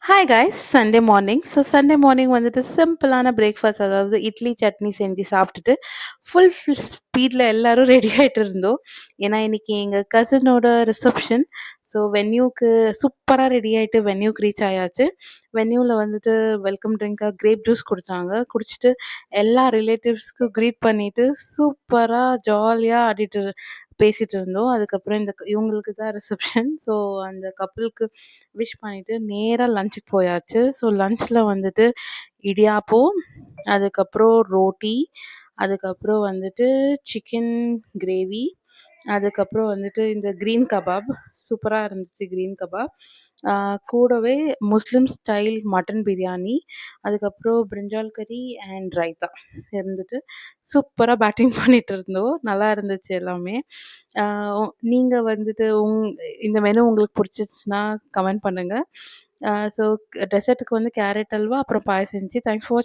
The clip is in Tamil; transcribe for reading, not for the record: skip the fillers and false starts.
Hi guys! Sunday morning. Sunday morning வந்துட்டு சிம்பிளான பிரேக்ஃபாஸ்ட் அதாவது இட்லி, சட்னி செஞ்சு சாப்பிட்டுட்டு ஃபுல் ஸ்பீட்ல எல்லாரும் ரெடி ஆயிட்டு இருந்தோம். ஏன்னா, இன்னைக்கு எங்க கசினோட ரிசப்ஷன். வென்யூக்கு சூப்பரா ரெடி ஆயிட்டு வென்யூக்கு ரீச் ஆயாச்சு. வென்யூல வந்துட்டு வெல்கம் ட்ரிங்க்கா கிரேப் ஜூஸ் குடிச்சாங்க. குடிச்சிட்டு எல்லா ரிலேட்டிவ்ஸ்க்கும் கிரீட் பண்ணிட்டு சூப்பரா ஜாலியா பேசிட்டு இருந்தோம். அதுக்கப்புறம் இவங்களுக்கு தான் ரிசப்ஷன். அந்த கப்புளுக்கு விஷ் பண்ணிட்டு நேரா லஞ்சுக்கு போயாச்சு. லஞ்ச்ல வந்துட்டு இடியாப்பம், அதுக்கப்புறம் ரோட்டி, அதுக்கப்புறம் வந்துட்டு சிக்கன் கிரேவி, அதுக்கப்புறம் வந்துட்டு இந்த கிரீன் கபாப் சூப்பரா இருந்துச்சு கிரீன் கபாப். கூடவே முஸ்லிம் ஸ்டைல் மட்டன் பிரியாணி, அதுக்கப்புறம் பிரிஞ்சால் கறி அண்ட் ரைத்தா இருந்துட்டு சூப்பரா பேட்டிங் பண்ணிட்டு இருந்தோம். நல்லா இருந்துச்சு எல்லாமே. ஆ நீங்க வந்துட்டு இந்த மெனு உங்களுக்கு பிடிச்சிச்சுன்னா கமெண்ட் பண்ணுங்க. ஸோ டெசர்ட்டுக்கு வந்து கேரட் அல்வா, அப்புறம் பாயாசம் இருந்துச்சு. Thanks for